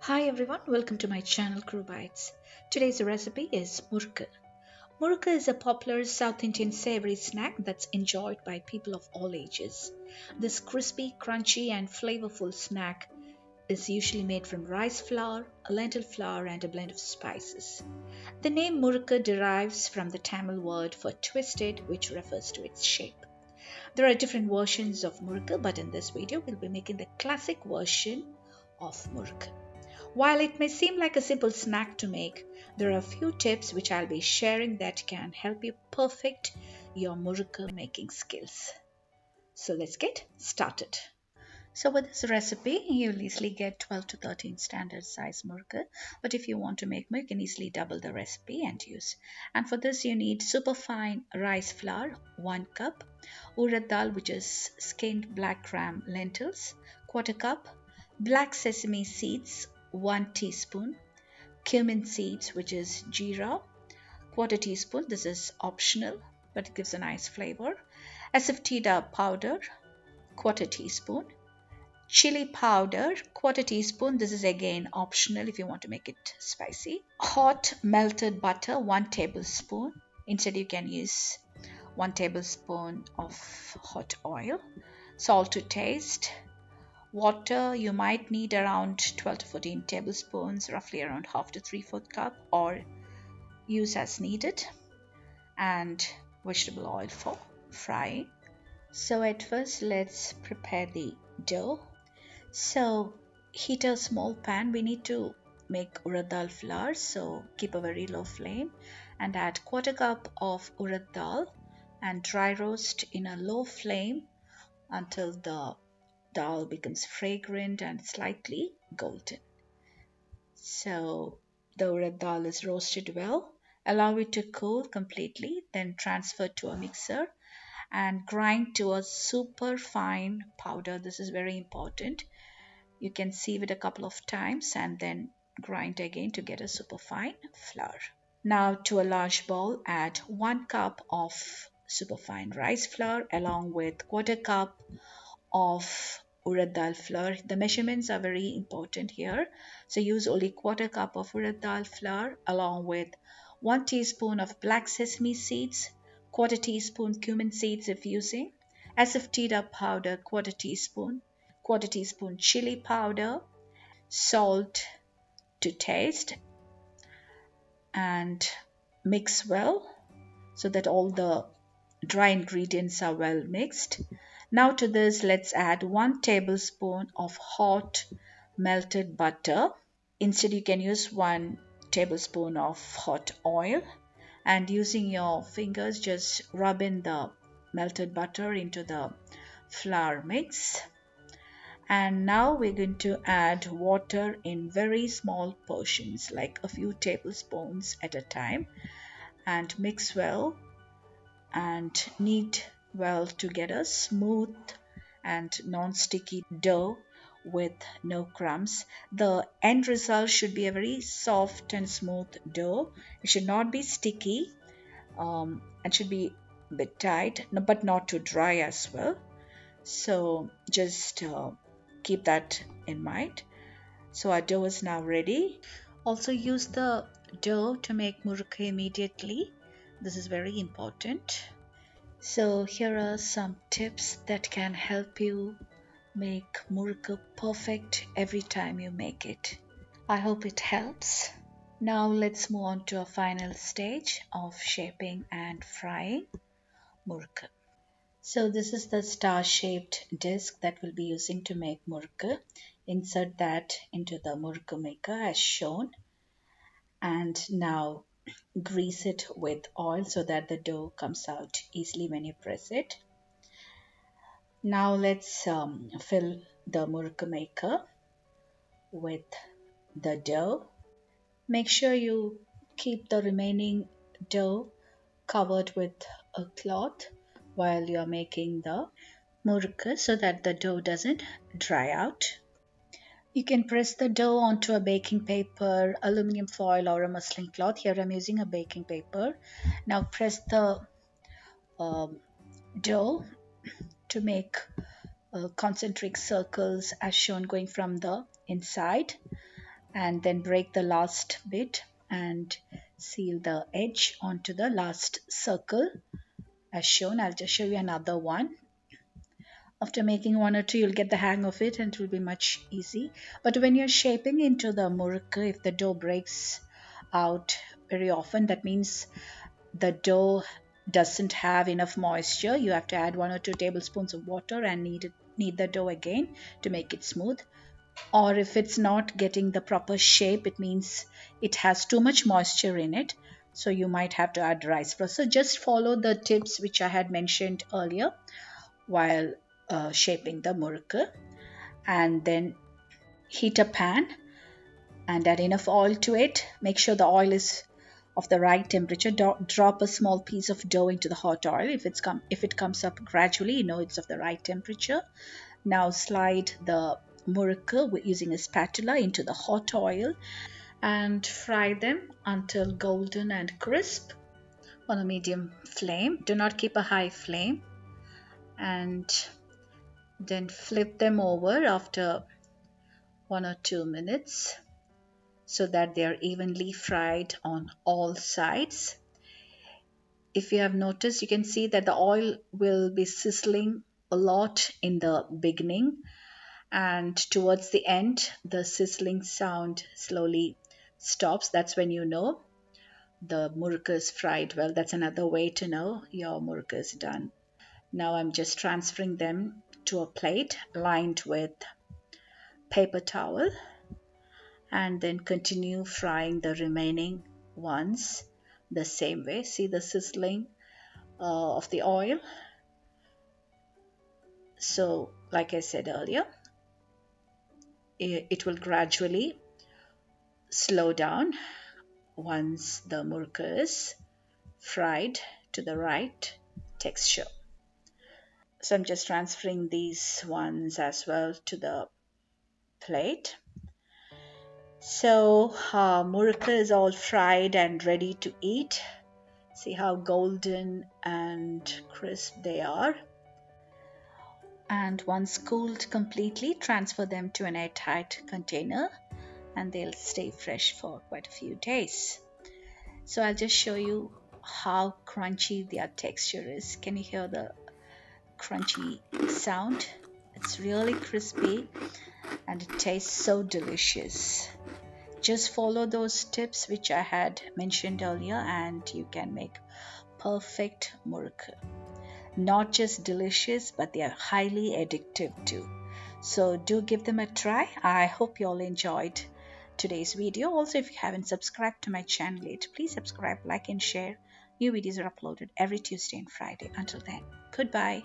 Hi everyone, welcome to my channel Crew Bites. Today's recipe is murukku. Murukku is a popular South Indian savory snack that's enjoyed by people of all ages. This crispy, crunchy, and flavorful snack is usually made from rice flour, lentil flour, and a blend of spices. The name murukku derives from the Tamil word for twisted, which refers to its shape. There are different versions of murukku, but in this video, we'll be making the classic version of murukku. While it may seem like a simple snack to make, there are a few tips which I'll be sharing that can help you perfect your murukku making skills. So let's get started. So with this recipe, you'll easily get 12 to 13 standard size murukku. But if you want to make more, you can easily double the recipe and use. And for this, you need superfine rice flour, 1 cup, urad dal, which is skinned black gram lentils, quarter cup, black sesame seeds, 1 teaspoon, cumin seeds, which is jeera, quarter teaspoon. This is optional, but it gives a nice flavor. Asafoetida powder, quarter teaspoon. Chili powder, quarter teaspoon. This is again optional if you want to make it spicy. Hot melted butter, 1 tablespoon. Instead, you can use 1 tablespoon of hot oil. Salt to taste. Water, you might need around 12 to 14 tablespoons, roughly around half to 3/4 cup, or use as needed. And vegetable oil for frying. So at first, let's prepare the dough. So heat a small pan. We need to make urad dal flour, so keep a very low flame and add quarter cup of urad dal and dry roast in a low flame until the dal becomes fragrant and slightly golden. So the urad dal is roasted well. Allow it to cool completely, then transfer to a mixer and grind to a super fine powder. This is very important. You can sieve it a couple of times and then grind again to get a super fine flour. Now to a large bowl, add 1 cup of superfine rice flour along with quarter cup of urad dal flour. The measurements are very important here. So use only quarter cup of urad dal flour along with 1 teaspoon of black sesame seeds, quarter teaspoon cumin seeds if using, asafoetida powder quarter teaspoon chili powder, salt to taste, and mix well so that all the dry ingredients are well mixed. Now to this, let's add 1 tablespoon of hot melted butter. Instead, you can use 1 tablespoon of hot oil, and using your fingers, just rub in the melted butter into the flour mix. And now we're going to add water in very small portions, like a few tablespoons at a time, and mix well and knead well to get a smooth and non-sticky dough with no crumbs. The end result should be a very soft and smooth dough. It should not be sticky and should be a bit tight, but not too dry as well. So just keep that in mind. So our dough is now ready. Also use the dough to make murukku immediately. This is very important. So here are some tips that can help you make murukku perfect every time you make it. I hope it helps. Now let's move on to a final stage of shaping and frying murukku. So this is the star-shaped disc that we'll be using to make murukku. Insert that into the murukku maker as shown. And now grease it with oil so that the dough comes out easily when you press it. Now let's fill the murukku maker with the dough. Make sure you keep the remaining dough covered with a cloth while you're making the murukku so that the dough doesn't dry out. You can press the dough onto a baking paper, aluminum foil, or a muslin cloth. Here I'm using a baking paper. Now press the dough to make concentric circles as shown going from the inside, and then break the last bit and seal the edge onto the last circle as shown. I'll just show you another one. After making one or two, you'll get the hang of it and it will be much easy. But when you're shaping into the murukku, if the dough breaks out very often, that means the dough doesn't have enough moisture. You have to add 1 or 2 tablespoons of water and knead the dough again to make it smooth. Or if it's not getting the proper shape, it means it has too much moisture in it. So you might have to add rice flour. So just follow the tips which I had mentioned earlier while shaping the murukku, and then heat a pan and add enough oil to it. Make sure the oil is of the right temperature. Drop a small piece of dough into the hot oil. If it comes up gradually, you know it's of the right temperature. Now slide the murukku using a spatula into the hot oil and fry them until golden and crisp on a medium flame. Do not keep a high flame. And then flip them over after 1 or 2 minutes so that they are evenly fried on all sides. If you have noticed, you can see that the oil will be sizzling a lot in the beginning, and towards the end the sizzling sound slowly stops. That's when you know the murukku is fried well. That's another way to know your murukku is done. Now I'm just transferring them to a plate lined with paper towel, and then continue frying the remaining ones the same way. See the sizzling of the oil. So like I said earlier, it will gradually slow down once the murukku is fried to the right texture. So I'm just transferring these ones as well to the plate. So murukku is all fried and ready to eat. See how golden and crisp they are. And once cooled completely, transfer them to an airtight container and they'll stay fresh for quite a few days. So I'll just show you how crunchy their texture is. Can you hear the crunchy sound? It's really crispy and it tastes so delicious. Just follow those tips which I had mentioned earlier and you can make perfect murukku. Not just delicious, but they are highly addictive too. So do give them a try. I hope you all enjoyed today's video. Also, if you haven't subscribed to my channel yet, please subscribe, like and share. New videos are uploaded every Tuesday and Friday. Until then, goodbye.